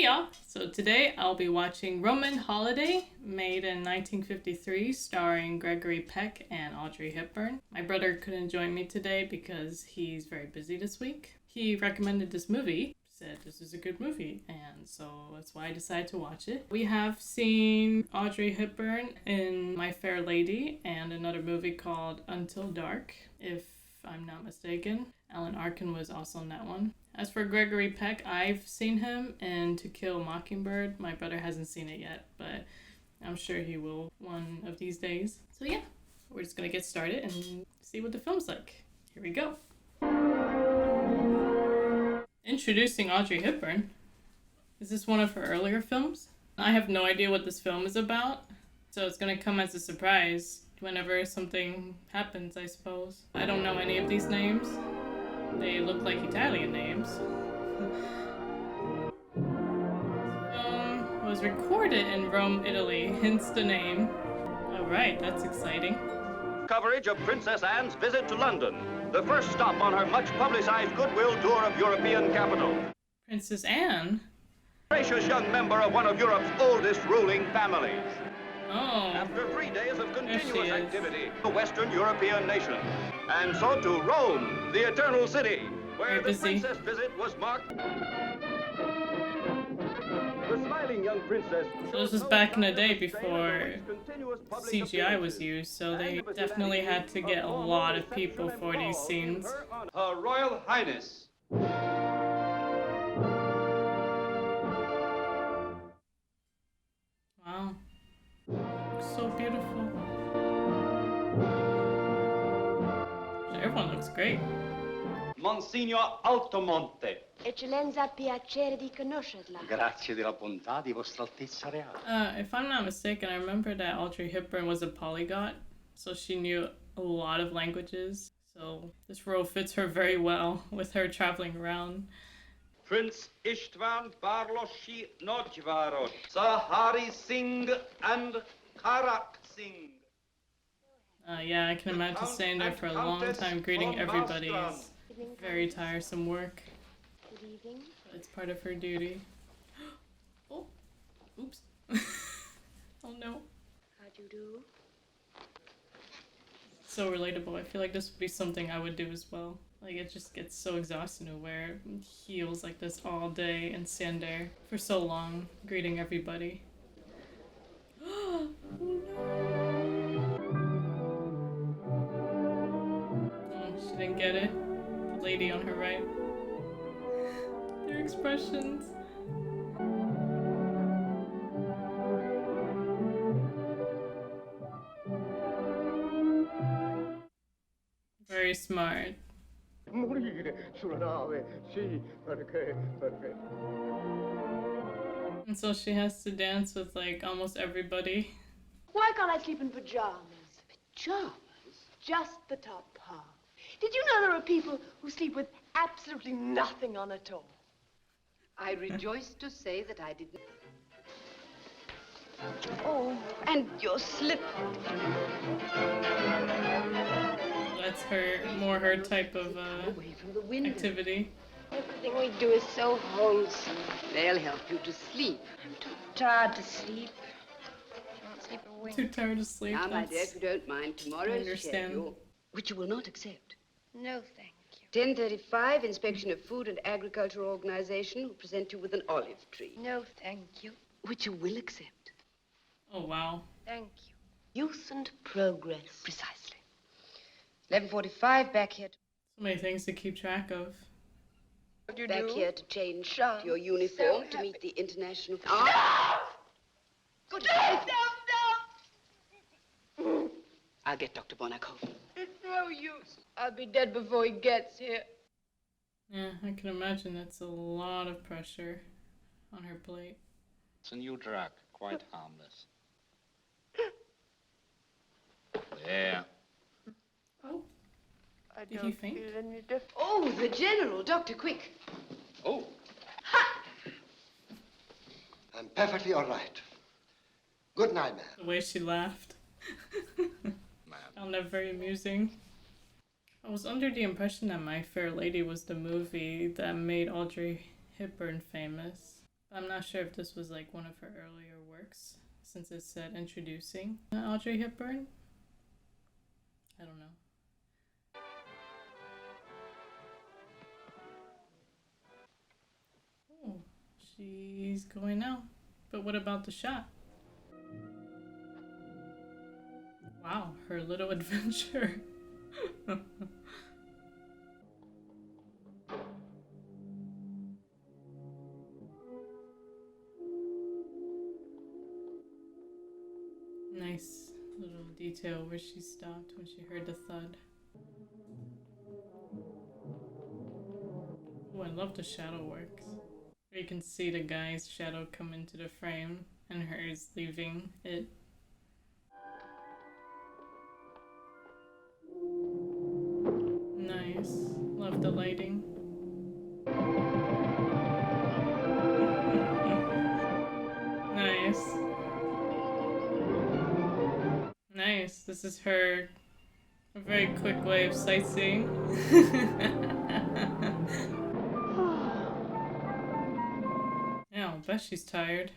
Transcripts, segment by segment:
Hey y'all! So today I'll be watching Roman Holiday, made in 1953, starring Gregory Peck and Audrey Hepburn. My brother couldn't join me today because he's very busy this week. He recommended this movie, said this is a good movie, and so that's why I decided to watch it. We have seen Audrey Hepburn in My Fair Lady and another movie called Until Dark, if I'm not mistaken. Alan Arkin was also in that one. As for Gregory Peck, I've seen him in To Kill a Mockingbird. My brother hasn't seen it yet, but I'm sure he will one of these days. So yeah, we're just gonna get started and see what the film's like. Here we go. Introducing Audrey Hepburn. Is this one of her earlier films? I have no idea what this film is about, so it's gonna come as a surprise whenever something happens, I suppose. I don't know any of these names. They look like Italian names. Was recorded in Rome, Italy, hence the name. Alright, that's exciting. Coverage of Princess Anne's visit to London, the first stop on her much-publicized goodwill tour of European capital. Princess Anne? Gracious young member of one of Europe's oldest ruling families. Oh. After 3 days of continuous activity, the Western European nation. And so to Rome, the Eternal City, where the princess visit was marked. The smiling young princess. So this was back in the day before CGI was used, so they definitely had to get a lot of people for these scenes. Her Royal Highness. Wow. So beautiful. Everyone looks great. Monsignor Altomonte. Eccellenza, piacere di conoscerla. Grazie della bontà di Vostra Altezza Reale. If I'm not mistaken, I remember that Audrey Hepburn was a polyglot, so she knew a lot of languages. So this role fits her very well with her traveling around. Prince Ishtvan Barloshi Nojvarot, Sahari Singh and Karak Singh. Yeah, I can imagine staying there for a long time greeting everybody is very tiresome work. Good evening. But it's part of her duty. Oh, oops. Oh no. How'd you do? So relatable. I feel like this would be something I would do as well. Like, it just gets so exhausting to wear heels like this all day and stand there for so long, greeting everybody. Oh no! Oh, she didn't get it. The lady on her right. Their expressions. Very smart. Morire sulla nave, sì, perché. And so she has to dance with like almost everybody. Why can't I sleep in pajamas? Pajamas? Just the top half. Did you know there are people who sleep with absolutely nothing on at all? I rejoice to say that I didn't. Oh, and your slip. That's her type of Away from the window. activity. Everything we do is so wholesome. They'll help you to sleep. I'm too tired to sleep. Can't sleep a wink. Too tired to sleep. Now, my dear, if you don't mind, tomorrow's understand. schedule, which you will not accept. No, thank you. 10:35, inspection of Food and Agriculture Organization will present you with an olive tree, No, thank you. which you will accept. Oh wow. Thank you. Youth and progress. Precisely. 11:45, back here. So many things to keep track of. What do you Back do? here to change Sure. to your uniform So to meet the international. Good night. I'll get Dr. Bonaco. It's no use. I'll be dead before he gets here. Yeah, I can imagine that's a lot of pressure on her plate. It's a new drug, quite harmless. There. Oh, I Did he don't faint? feel any different. Oh, the general, Doctor, quick. Oh, I'm perfectly all right. Good night, ma'am. the way she laughed. Found that very amusing. I was under the impression that My Fair Lady was the movie that made Audrey Hepburn famous. I'm not sure if this was like one of her earlier works, since it said introducing Audrey Hepburn. I don't know. Oh, she's going now. But what about the shot? Wow, her little adventure. Nice little detail where she stopped when she heard the thud. Oh, I love the shadow works. You can see the guy's shadow come into the frame and hers leaving it. Nice. Love the lighting. Nice. Nice. This is her a very quick way of sightseeing. Yeah, I'll bet she's tired.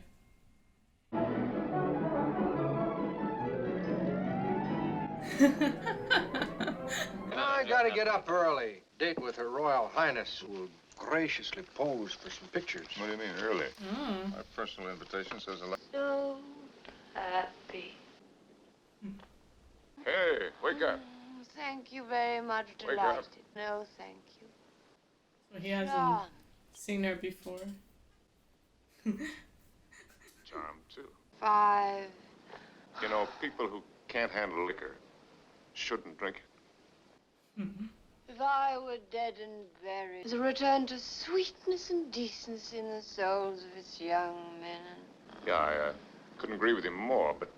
I gotta get up early. Date with Her Royal Highness will graciously pose for some pictures. What do you mean, early? Oh. My personal invitation says 11. So happy. Hey, wake up. Thank you very much. Wake Delighted. up. No, thank you. So he hasn't John. seen her before. Charm, too. 5. You know, people who can't handle liquor shouldn't drink it. If I were dead and buried, as a return to sweetness and decency in the souls of its young men. Yeah, I couldn't agree with you more, but,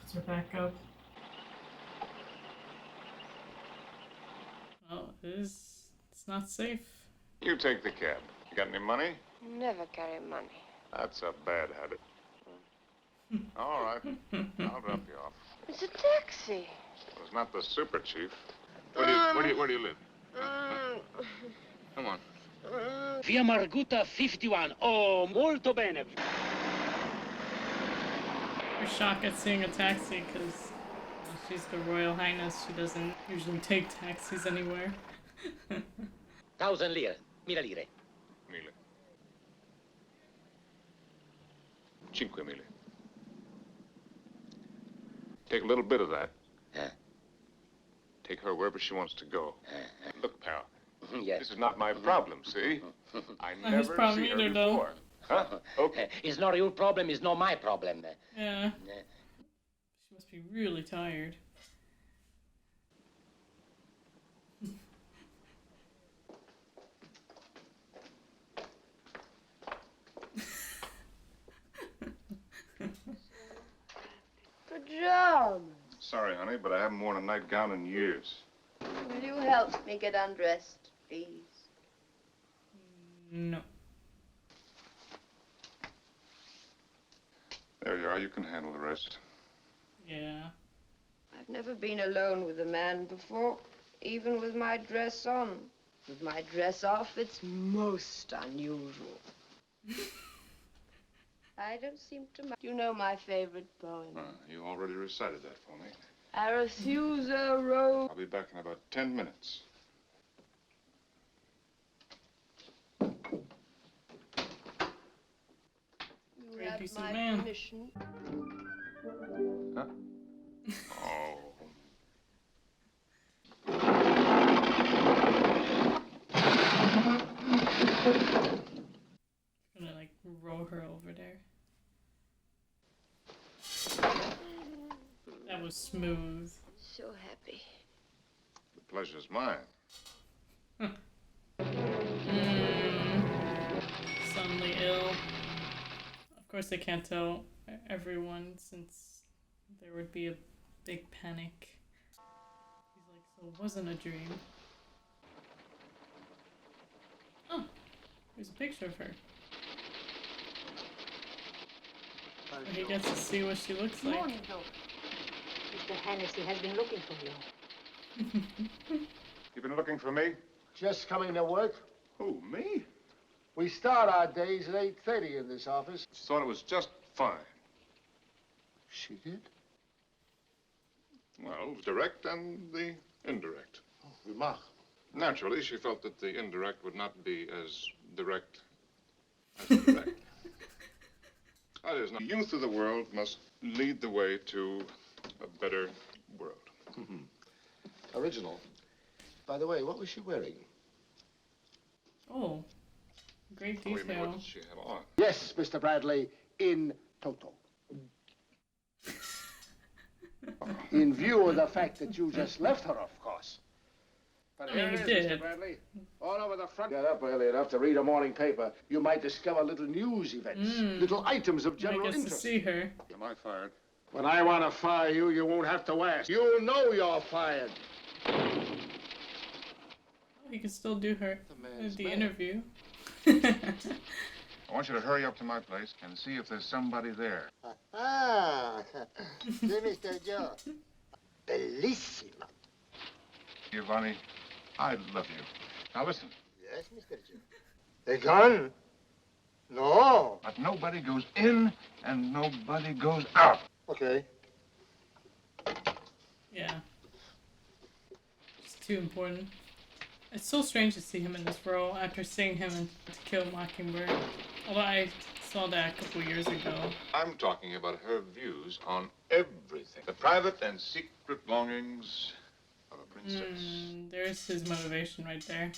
Puts her back up. Well, it's not safe. you take the cab. You got any money? Never carry money. That's a bad habit. All right, I'll drop you off. It's a taxi. Well, it's not the super chief. Where do you live? Come on. Via Margutta 51. Oh, molto bene. We're shocked at seeing a taxi because she's the Royal Highness. She doesn't usually take taxis anywhere. 1,000 lire. 1.000 lire. Mille. 5 mille. Take a little bit of that. Huh? Take her wherever she wants to go. Look, pal, Yes. this is not my problem, see? I Not his never problem see her either, though. before. Huh? Okay. It's not your problem, it's not my problem. Yeah. She must be really tired. Good job. Sorry, honey, but I haven't worn a nightgown in years. Will you help me get undressed, please? No. There you are. You can handle the rest. Yeah. I've never been alone with a man before, even with my dress on. With my dress off, it's most unusual. I don't seem to mind. You know my favorite poem. You already recited that for me. Arethusa Rose. I'll be back in about 10 minutes. You Very have decent my man. permission. Huh? Oh. Gonna like roll her over there. That was smooth. So happy. The pleasure's mine. Suddenly ill. Of course, they can't tell everyone since there would be a big panic. He's like, so it wasn't a dream. Oh, there's a picture of her. So he gets to see what she looks like. Mr. Hennessy has been looking for you. You been looking for me? Just coming to work. Who, me? We start our days at 8:30 in this office. She thought it was just fine. She did? Well, direct and the indirect. Oh, remark. Naturally, she felt that the indirect would not be as direct as the direct. That is, the youth of the world must lead the way to a better world. Original. By the way, what was she wearing? Oh, great Oh, you mean, detail. what did she have on? Yes, Mr. Bradley, in toto. In view of the fact that you just left her, of course. But I mean, here you it is, did. Mr. Bradley. All over the front. Get up early enough to read a morning paper. You might discover little news events, little items of general I guess interest. to see her. Am I fired? When I want to fire you, you won't have to ask. You know you're fired. He can still do her the interview. I want you to hurry up to my place and see if there's somebody there. Ah, Mr. Joe. Bellissima. Giovanni, I love you. Now listen. Yes, Mr. Joe. The gun? No. But nobody goes in and nobody goes out. Okay. Yeah. It's too important. It's so strange to see him in this role after seeing him in To Kill a Mockingbird. Although I saw that a couple years ago. I'm talking about her views on everything. The private and secret longings of a princess. There's his motivation right there.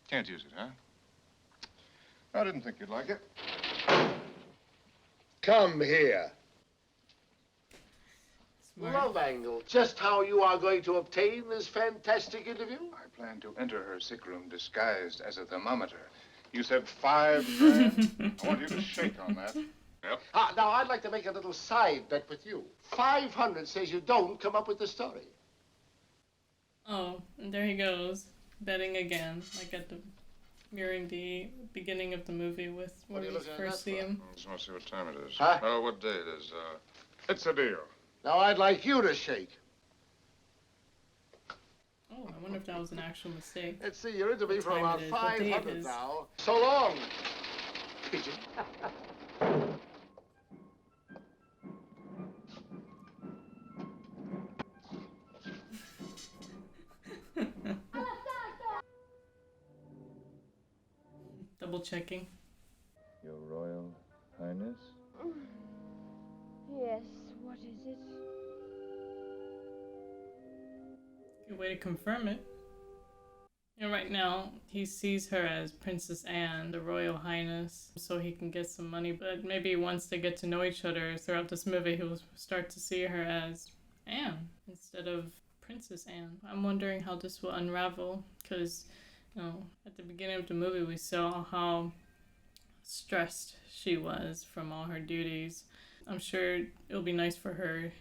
Can't use it, huh? I didn't think you'd like it. Come here. Smart. Love angle. Just how you are going to obtain this fantastic interview? I plan to enter her sick room disguised as a thermometer. You said $5 grand. I want you to shake on that. Yep. Now, I'd like to make a little side bet with you. 500 says you don't come up with the story. Oh, and there he goes. Betting again. Like at the... Mirroring the beginning of the movie with when we first see him. I just want to see what time it is. Huh? Oh, what day it is. It's a deal. Now, I'd like you to shake. Oh, I wonder if that was an actual mistake. Let's see, you're into me What for time about it is, what day it 500 is. now. So long, pigeon. Double checking. Your Royal Highness? Yes, what is it? Good way to confirm it. You know, right now, he sees her as Princess Anne, the Royal Highness, so he can get some money. But maybe once they get to know each other throughout this movie, he'll start to see her as Anne instead of Princess Anne. I'm wondering how this will unravel, because, you know, at the beginning of the movie, we saw how stressed she was from all her duties. I'm sure it'll be nice for her,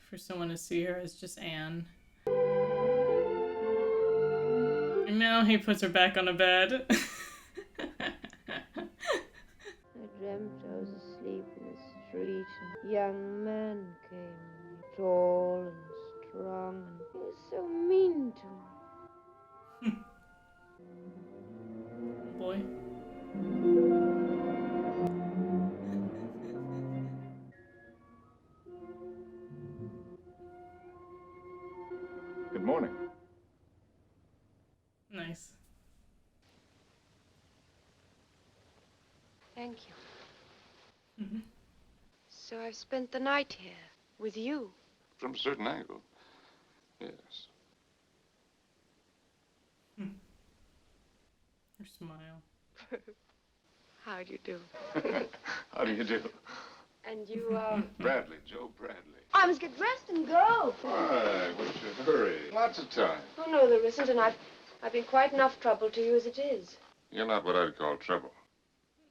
for someone to see her as just Anne. And now he puts her back on the bed. I dreamt I was asleep in the street, and a young man came, tall and strong, and he was so mean to me. Boy. Good morning. Nice. Thank you. So I've spent the night here with you. From a certain angle. Yes. Her smile. How do you do? How do you do? And you, Bradley, Joe Bradley. I must get dressed and go. Why, what's your hurry? Lots of time. Oh, no, there isn't, and I've been quite enough trouble to you as it is. You're not what I'd call trouble.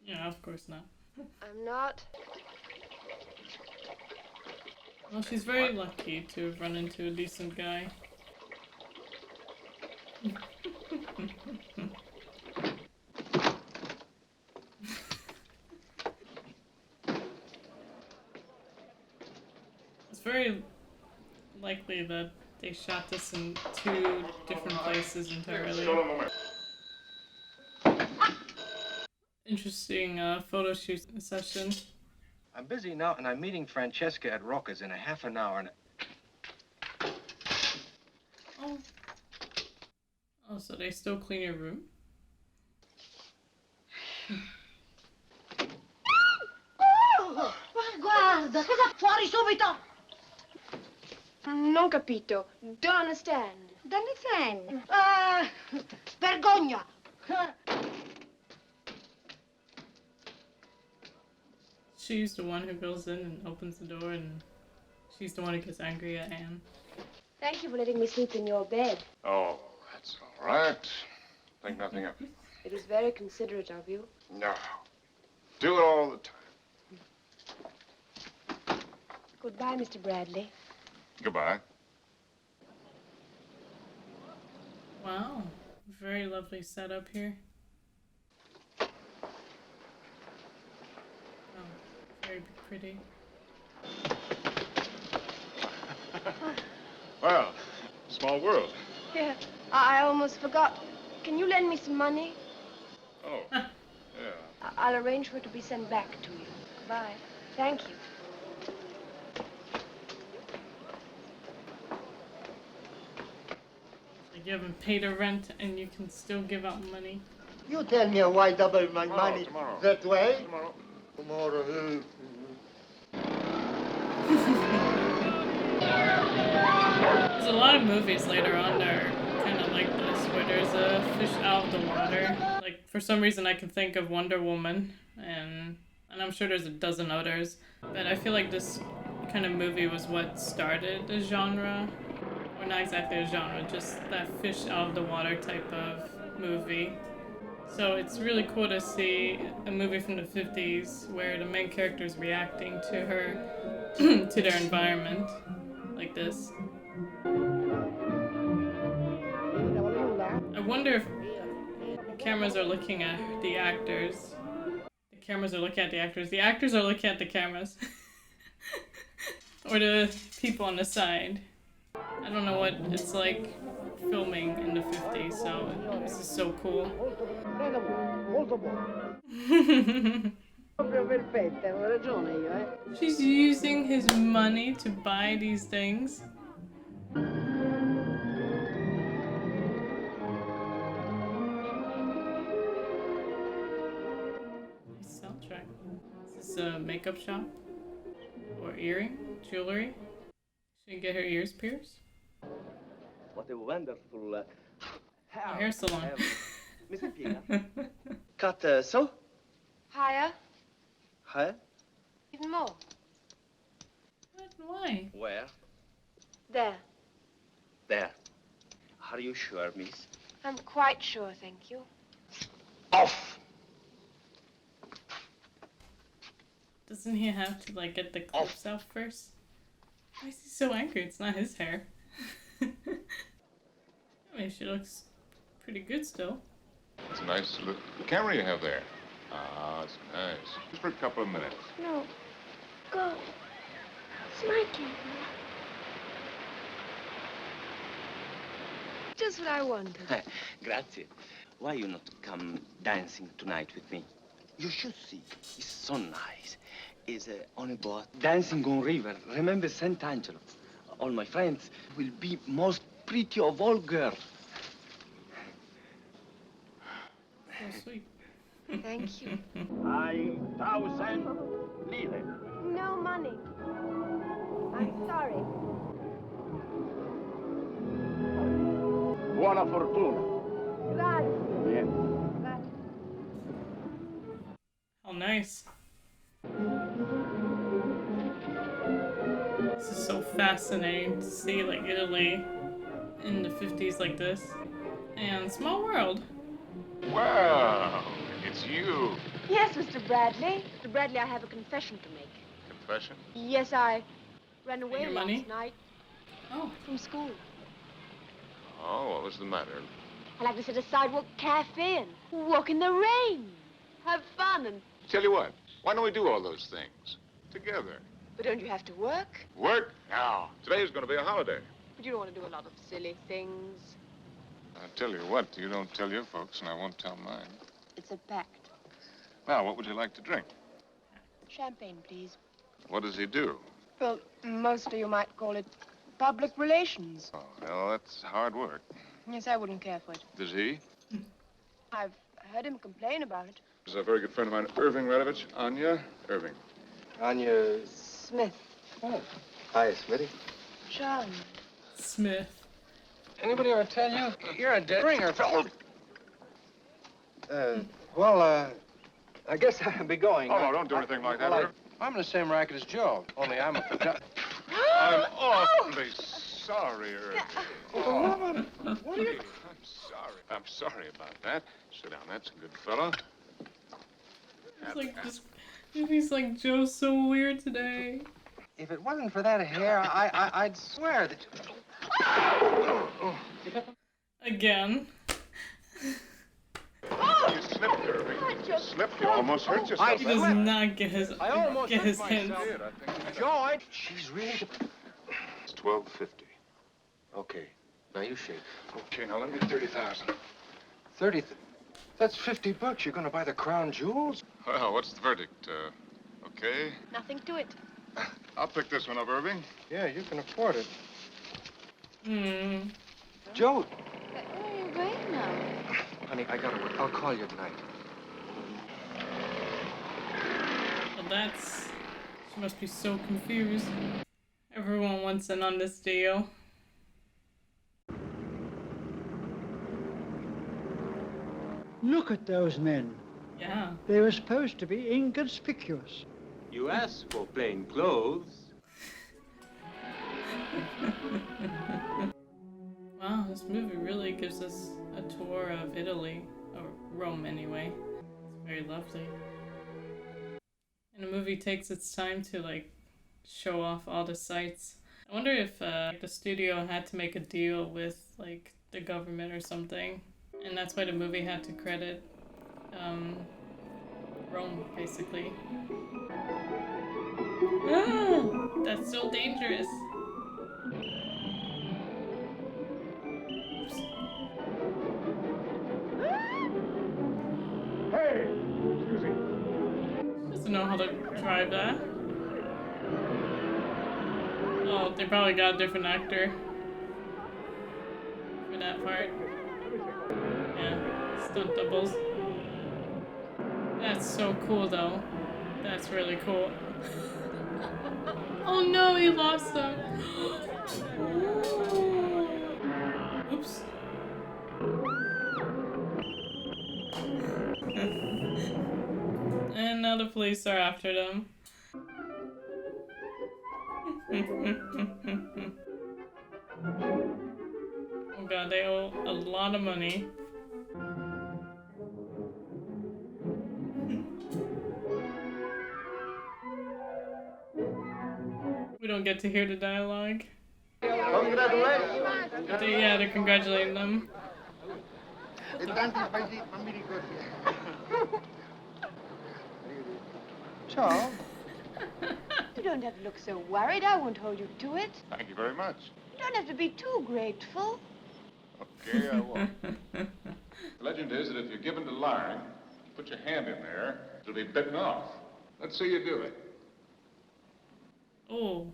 Yeah, of course not. I'm not. Well, she's very lucky to have run into a decent guy. It's very likely that They shot this in 2 different places entirely. Interesting photo shoot session. I'm busy now, and I'm meeting Francesca at Rocca's in a half an hour. And Oh. Oh, so they still clean your room? Oh, guarda, cosa fuori subito? Non capito. Don't understand. Don't understand. Vergogna. She's the one who goes in and opens the door, and she's the one who gets angry at Anne. Thank you for letting me sleep in your bed. Oh, that's all right. Think nothing of it. It was very considerate of you. No. Do it all the time. Goodbye, Mr. Bradley. Goodbye. Wow. Very lovely setup here. Oh, very pretty. Well, small world. Yeah, I almost forgot. Can you lend me some money? Oh, yeah. I'll arrange for it to be sent back to you. Bye. Thank you. Like you haven't paid a rent and you can still give out money. You tell me why double my money tomorrow. that way? Tomorrow. Tomorrow. There's a lot of movies later on that are kind of like this, where there's a fish out of the water. Like, for some reason I can think of Wonder Woman, and I'm sure there's a dozen others. But I feel like this kind of movie was what started the genre. Or not exactly a genre, just that fish out of the water type of movie. So it's really cool to see a movie from the 50s where the main character is reacting to her, to their environment, like this. I wonder if the cameras are looking at the actors. The cameras are looking at the actors. The actors are looking at the cameras. Or the people on the side. I don't know what it's like filming in the 50s, so this is so cool. She's using his money to buy these things. Nice soundtrack. Is this a makeup shop? Or earring? Jewelry? She can get her ears pierced? What a wonderful Hair salon. Mr. Pina. Cut so? Higher? Higher? Even more. What? Why? Where? There. There. Are you sure, miss? I'm quite sure, thank you. Off! Doesn't he have to, like, get the clips out first? Why is he so angry? It's not his hair. I mean, she looks pretty good still. It's a nice little camera you have there. Ah, it's nice. Just for a couple of minutes. No. Go. It's my camera. Just what I wanted. Grazie. Why you not come dancing tonight with me? You should see. It's so nice. It's on a boat, dancing on river. Remember Sant'Angelo? All my friends will be most pretty of all girls. So sweet. Thank you. 5,000 lire. No money. I'm sorry. Buona fortuna. Grazie. Niente. Grazie. How nice. This is so fascinating to see, like, Italy in the 50s like this. And small world. Wow, it's you. Yes, Mr. Bradley. Mr. Bradley, I have a confession to make. Confession? Yes, I ran away Your last money? night. Oh. From school. Oh, what was the matter? I like to sit a sidewalk cafe and walk in the rain. Have fun and... Tell you what, why don't we do all those things together? But don't you have to work? Work? Now. Today is going to be a holiday. But you don't want to do a lot of silly things. I tell you what, you don't tell your folks, and I won't tell mine. It's a pact. Now, what would you like to drink? Champagne, please. What does he do? Well, mostly you might call it public relations. Oh, well, that's hard work. Yes, I wouldn't care for it. Does he? I've heard him complain about it. There's a very good friend of mine, Irving Radovich. Anya Irving. Anya... Smith. Oh. Hi, Smitty. John. Smith. Anybody ever tell you? You're a dead ringer, fellow. I guess I'll be going. Oh, no, don't do anything like that, Irv. I'm in the same racket as Joe, only I'm a photographer. I'm awfully sorry, Irving. Oh, what are you... I'm sorry about that. Sit down, that's a good fellow. He's like, Joe's so weird today. If it wasn't for that hair, I'd swear that... Again. You slipped, Irving. You slipped. You almost hurt yourself. He does not get his hint. Joe, she's really... It's $12.50. Okay. Now you shake. Okay, now let me get 30,000. 30? That's $50. You're gonna buy the crown jewels? Well, what's the verdict? Okay? Nothing to it. I'll pick this one up, Irving. Yeah, you can afford it. Hmm. Joe! Where are you going now? Honey, I gotta work. I'll call you tonight. Well, she must be so confused. Everyone wants in on this deal. Look at those men. Yeah. They were supposed to be inconspicuous. You asked for plain clothes. Wow, this movie really gives us a tour of Italy, or Rome anyway. It's very lovely. And the movie takes its time to like show off all the sights. I wonder if the studio had to make a deal with like the government or something, and that's why the movie had to credit Rome, basically. Ah, that's so dangerous. Hey! Excuse me. Doesn't know how to drive that. Oh, they probably got a different actor for that part. Yeah, stunt doubles. That's so cool though. That's really cool. Oh no, he lost them. Oops. And now the police are after them. Oh god, they owe a lot of money. We don't get to hear the dialogue. Congratulations! Yeah, they're congratulating them. Charles? You don't have to look so worried. I won't hold you to it. Thank you very much. You don't have to be too grateful. Okay, I won't. The legend is that if you're given to lying, put your hand in there, it'll be bitten off. Let's see you do it. Oh.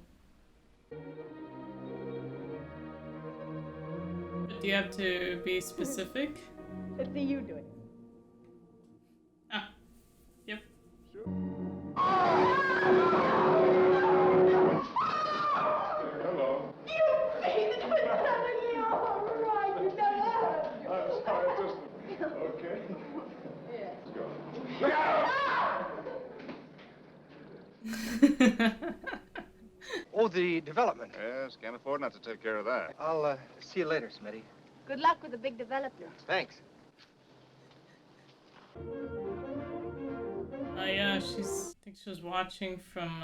But do you have to be specific? Let's see you do it. Ah. Yep. Hello. You made it with somebody all right. You know I'm sorry, just... Okay. Let's go. Oh, the development. Yes, can't afford not to take care of that. I'll see you later, Smitty. Good luck with the big development. Thanks. Oh yeah, I think she was watching from,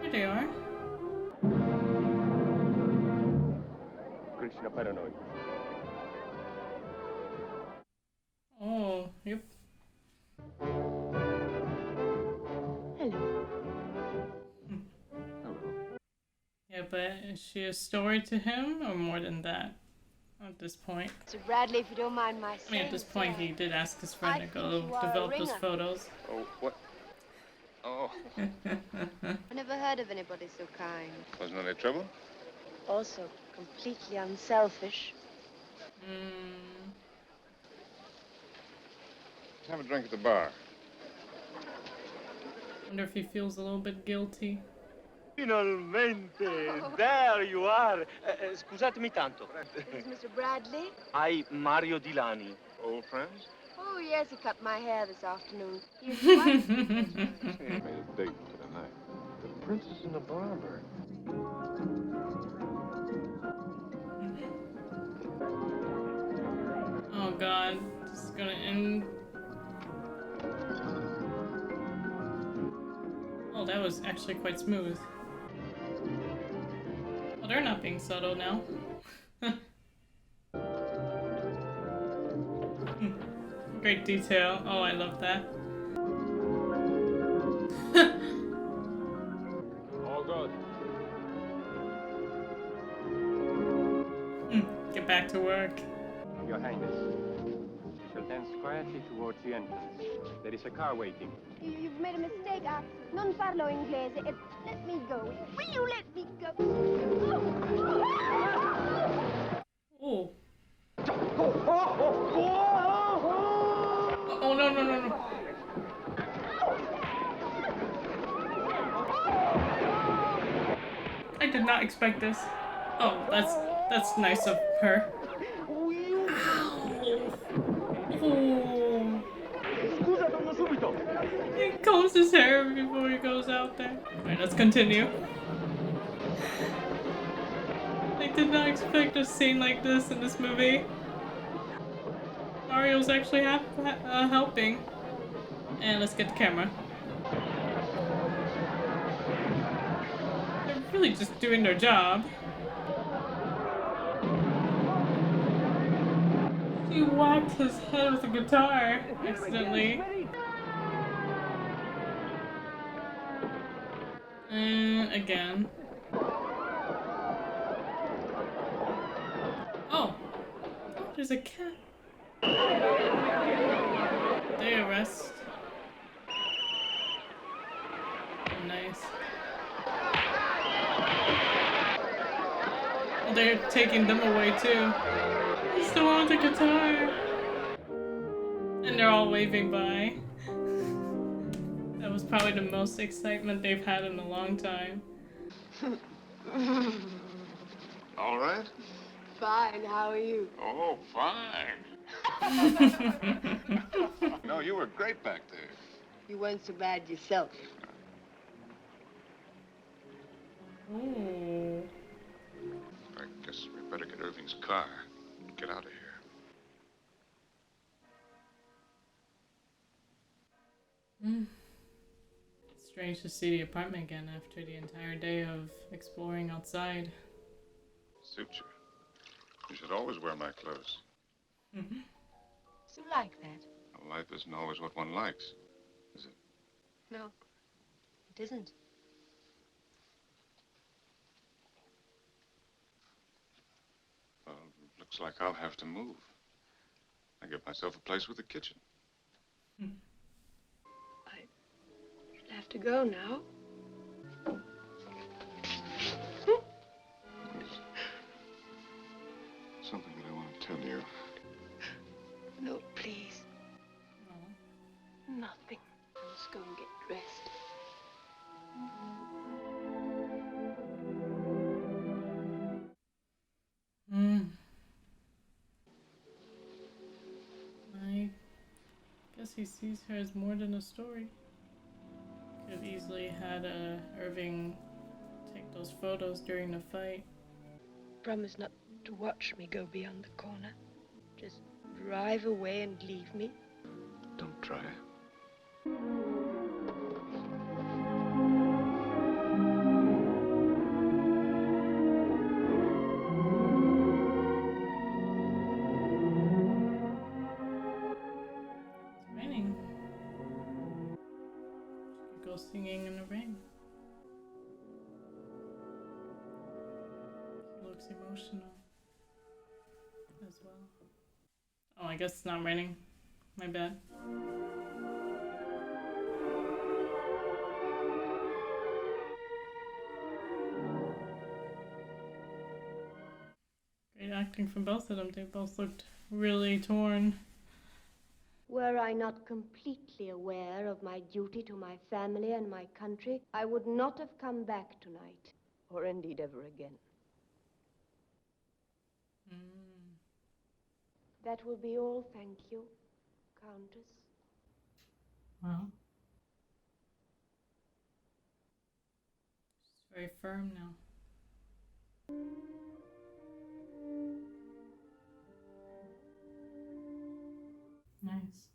Here they are. Krishna paranoid. Oh, yep. Yeah, but is she a story to him or more than that at this point? Sir Bradley, if you don't mind my saying, I mean, at this point, he did ask his friend to go develop those photos. Oh, what? Oh. I never heard of anybody so kind. Wasn't any trouble? Also, completely unselfish. Let's have a drink at the bar. Wonder if he feels a little bit guilty. Finalmente, there you are. Scusatemi tanto. This is Mr. Bradley? I, Mario Dilani. Old friends? Oh, yes, he cut my hair this afternoon. He was quite Made a date for the night. The princess and the barber. Oh god, this is gonna end. Oh, that was actually quite smooth. Oh, they're not being subtle now. Great detail. Oh, I love that. All good. Get back to work. Your Highness, you shall dance quietly towards the entrance. There is a car waiting. You've made a mistake. Non parlo inglese. Let me go. Will you let me go? Oh. Oh, no, no, no, no. I did not expect this. Oh, that's nice of her. Oh. He combs his hair before he goes out there. Alright, let's continue. I did not expect a scene like this in this movie. Mario's actually helping. And let's get the camera. They're really just doing their job. He whacked his head with a guitar accidentally. And again. Oh, there's a cat. They arrest. Oh, nice. Oh, they're taking them away too. He's still on the guitar. And they're all waving by. That was probably the most excitement they've had in a long time. All right? Fine, how are you? Oh, fine. No, you were great back there. You weren't so bad yourself. Ooh. I guess we better get Irving's car and get out of here. Strange to see the apartment again after the entire day of exploring outside. Suit you. You should always wear my clothes. So like that? Life isn't always what one likes, is it? No, it isn't. Well, looks like I'll have to move. I get myself a place with a kitchen. I have to go now. Something that I want to tell you. No, please. No. Nothing. Let's go and get dressed. I guess he sees her as more than a story. Could have easily had Irving take those photos during the fight. Promise not to watch me go beyond the corner. Just drive away and leave me. Don't try. It's raining. She could go singing in the rain. looks emotional as well. Oh, I guess it's not raining. My bad. Great acting from both of them. They both looked really torn. Were I not completely aware of my duty to my family and my country, I would not have come back tonight, or indeed ever again. That will be all, thank you, Countess. Wow. She's very firm now. Nice.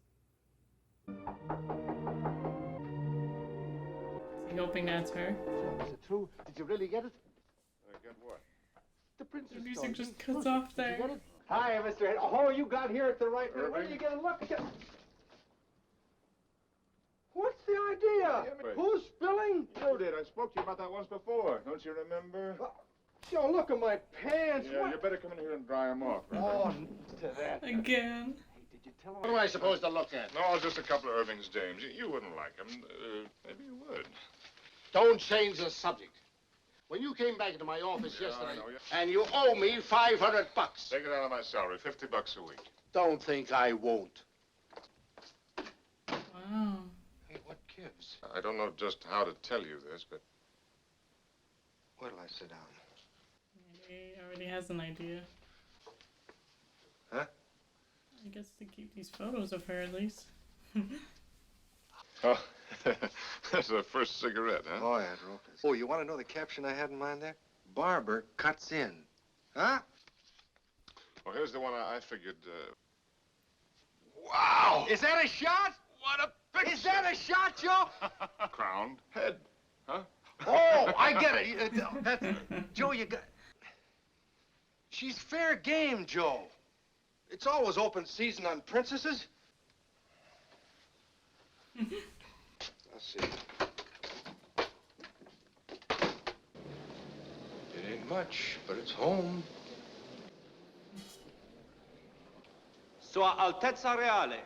Is he hoping that's her? Is it true? Did you really get it? Get what? The princess. The music just cuts off there. Did you get it? Hi, Mr. Head. Oh, you got here at the right minute. When are you gonna look? What's the idea? Who's spilling? You did. I spoke to you about that once before. Don't you remember? Joe, look at my pants. Yeah, you better come in here and dry them off. Oh, to that. Again. Did you tell him? What am I supposed to look at? No, just a couple of Irving's dames. You wouldn't like them. Maybe you would. Don't change the subject. When you came back into my office yesterday, and you owe me $500. Take it out of my salary, $50 a week. Don't think I won't. Wow. Hey, what gives? I don't know just how to tell you this, but... Where'll I sit down? He already has an idea. Huh? I guess to keep these photos of her at least. Oh, that's the first cigarette, huh? Oh, yeah, Rocas. Oh, you want to know the caption I had in mind there? Barber cuts in. Huh? Well, here's the one I figured, Wow! Is that a shot? What a picture! Is that a shot, Joe? Crowned head, huh? Oh, I get it. Joe, you got... She's fair game, Joe. It's always open season on princesses. Let's see. It ain't much, but it's home. Sua Altezza Reale,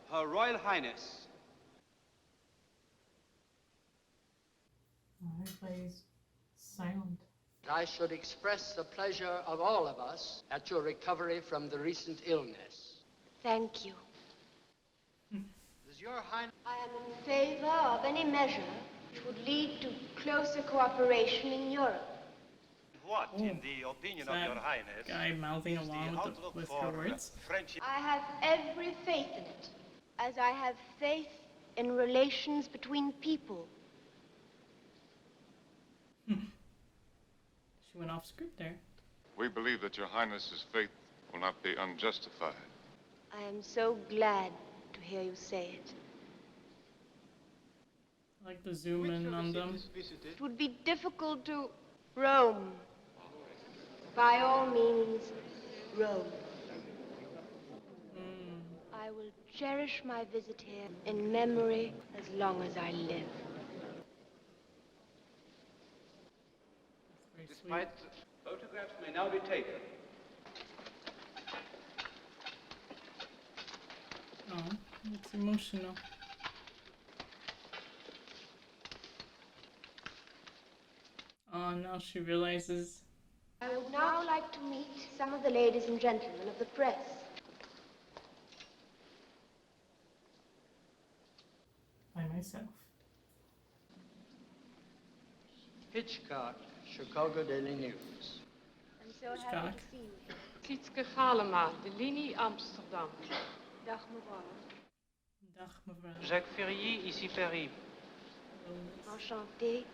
Her Royal Highness. Everybody's silent. I should express the pleasure of all of us at your recovery from the recent illness. Thank you. Does your Highness... I am in favor of any measure which would lead to closer cooperation in Europe. What, in the opinion of your Highness, guy mouthing along with her words? I have every faith in it, as I have faith in relations between people. She went off script there. We believe that your Highness's faith will not be unjustified. I am so glad to hear you say it. I like the zoom in on them. It would be difficult to... Rome. By all means, Rome. I will cherish my visit here in memory as long as I live. Despite photographs may now be taken. Oh, it's emotional. Oh, now she realizes. I would now like to meet some of the ladies and gentlemen of the press. By myself. Hitchcock, Chicago Daily News. I'm so happy to see you. Sietske Galema, de linie Amsterdam. Dag mevrouw. Dag mevrouw. Jacques Ferrier, ici Paris. Enchanté.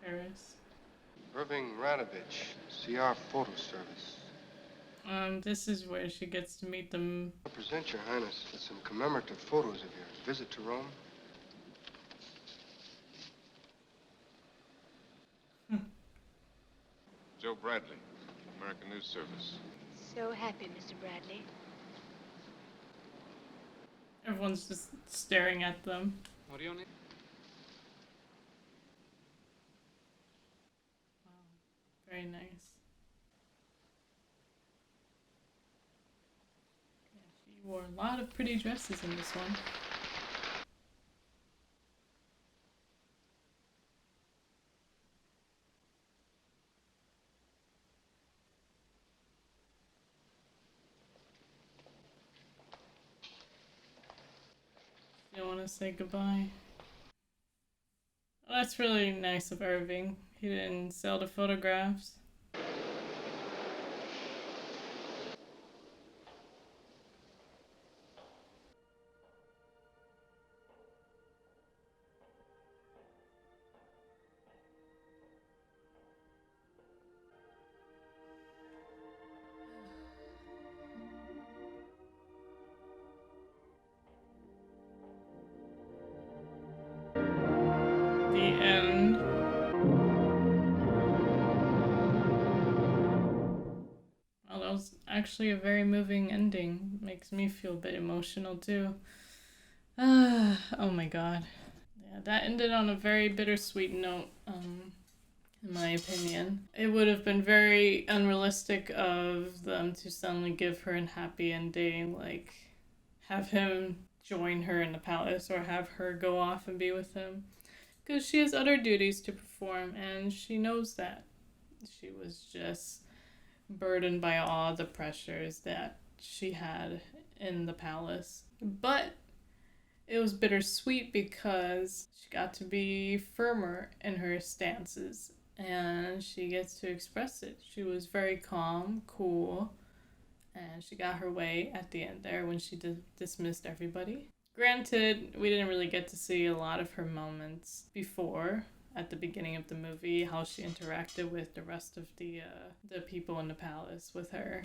Paris. Irving Radovich, CR Photo Service. This is where she gets to meet them. I present your Highness with some commemorative photos of your visit to Rome. Joe Bradley, American News Service. So happy, Mr. Bradley. Everyone's just staring at them. What do you need? Very nice. She wore a lot of pretty dresses in this one. You want to say goodbye? Well, that's really nice of Irving. He didn't sell the photographs. The end. Well, that was actually a very moving ending. Makes me feel a bit emotional too. Oh my god. Yeah, that ended on a very bittersweet note, in my opinion. It would have been very unrealistic of them to suddenly give her a happy ending, like have him join her in the palace or have her go off and be with him. Because she has other duties to perform and she knows that. She was just burdened by all the pressures that she had in the palace. But it was bittersweet because she got to be firmer in her stances and she gets to express it. She was very calm, cool, and she got her way at the end there when she dismissed everybody. Granted, we didn't really get to see a lot of her moments before, at the beginning of the movie, how she interacted with the rest of the people in the palace with her.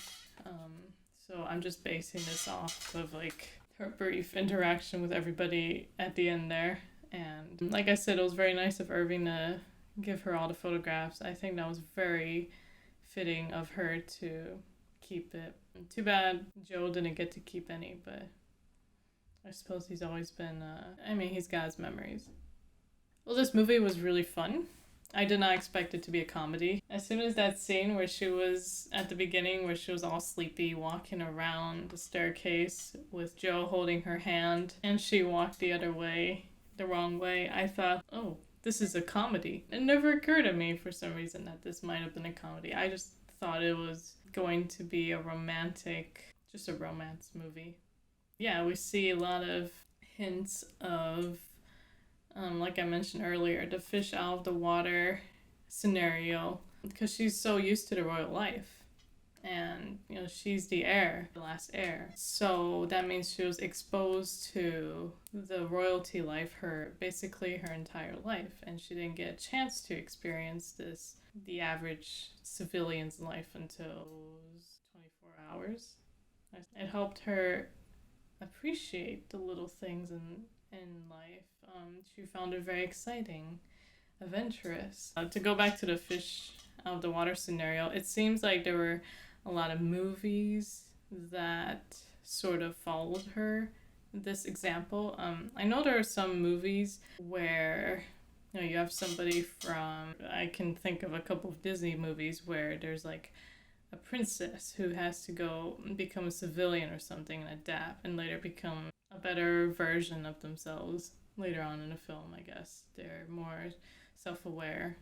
So I'm just basing this off of like her brief interaction with everybody at the end there. And like I said, it was very nice of Irving to give her all the photographs. I think that was very fitting of her to keep it. Too bad Joe didn't get to keep any, but I suppose he's always been, he's got his memories. Well, this movie was really fun. I did not expect it to be a comedy. As soon as that scene where she was, at the beginning, where she was all sleepy, walking around the staircase with Joe holding her hand, and she walked the other way, the wrong way, I thought, oh, this is a comedy. It never occurred to me for some reason that this might have been a comedy. I just thought it was going to be a just a romance movie. Yeah, we see a lot of hints of, like I mentioned earlier, the fish out of the water scenario, because she's so used to the royal life. And, she's the heir, the last heir. So that means she was exposed to the royalty life basically her entire life. And she didn't get a chance to experience the average civilian's life until 24 hours. It helped her appreciate the little things in life. She found it very exciting, adventurous. To go back to the fish out of the water scenario, it seems like there were a lot of movies that sort of followed this example. I know there are some movies where you have somebody from, I can think of a couple of Disney movies where there's like a princess who has to go become a civilian or something and adapt and later become a better version of themselves later on in the film, I guess. They're more self-aware.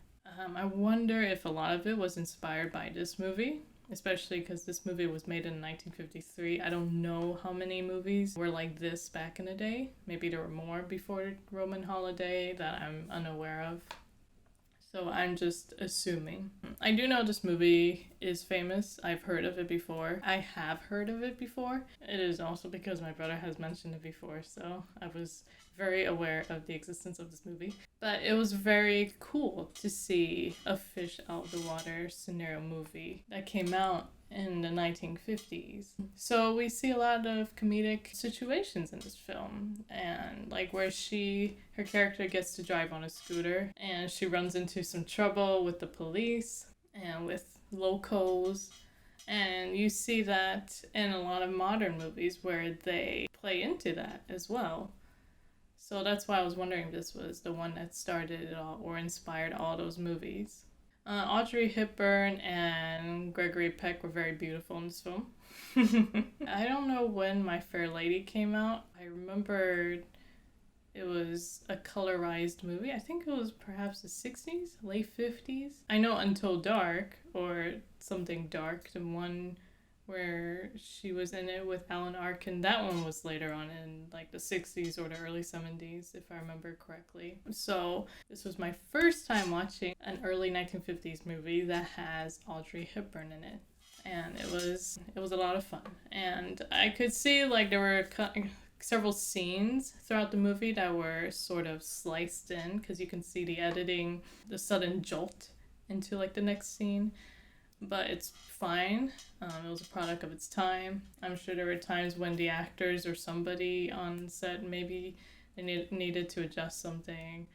I wonder if a lot of it was inspired by this movie, especially because this movie was made in 1953. I don't know how many movies were like this back in the day. Maybe there were more before Roman Holiday that I'm unaware of. So I'm just assuming. I do know this movie is famous. I've heard of it before. I have heard of it before. It is also because my brother has mentioned it before, so I was very aware of the existence of this movie. But it was very cool to see a fish out of the water scenario movie that came out in the 1950s. So we see a lot of comedic situations in this film, and like where her character gets to drive on a scooter and she runs into some trouble with the police and with locals, and you see that in a lot of modern movies where they play into that as well. So that's why I was wondering if this was the one that started it all or inspired all those movies. Audrey Hepburn and Gregory Peck were very beautiful in this film. I don't know when My Fair Lady came out. I remember it was a colorized movie. I think it was perhaps the 60s, late 50s. I know Until Dark, or Something Dark, the one where she was in it with Alan Arkin. That one was later on in like the 60s or the early 70s, if I remember correctly. So this was my first time watching an early 1950s movie that has Audrey Hepburn in it. And it was a lot of fun. And I could see like there were several scenes throughout the movie that were sort of sliced in, because you can see the editing, the sudden jolt into like the next scene. But it's fine. It was a product of its time. I'm sure there were times when the actors or somebody on set maybe they needed to adjust something,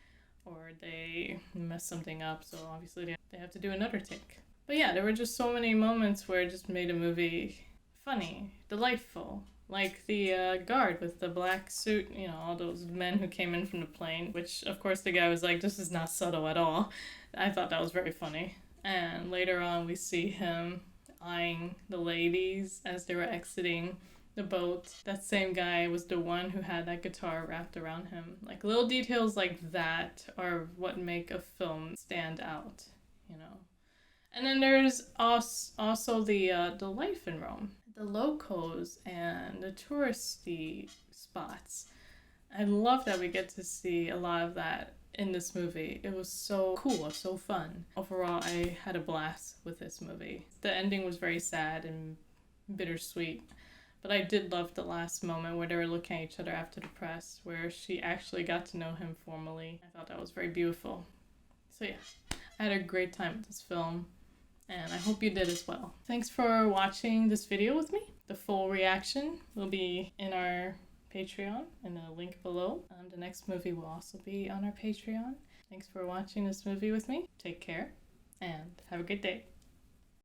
or they messed something up, so obviously they have to do another take. But yeah, there were just so many moments where it just made a movie funny, delightful. Like the guard with the black suit, you know, all those men who came in from the plane, which of course the guy was like, this is not subtle at all. I thought that was very funny. And later on we see him eyeing the ladies as they were exiting the boat. That same guy was the one who had that guitar wrapped around him. Like little details like that are what make a film stand out, you know. And then there's also the life in Rome, the locals and the touristy spots. I love that we get to see a lot of that in this movie. It was so cool, so fun. Overall, I had a blast with this movie. The ending was very sad and bittersweet, but I did love the last moment where they were looking at each other after the press, where she actually got to know him formally. I thought that was very beautiful. So yeah, I had a great time with this film, and I hope you did as well. Thanks for watching this video with me. The full reaction will be in our Patreon in the link below. The next movie will also be on our Patreon. Thanks for watching this movie with me. Take care and have a good day.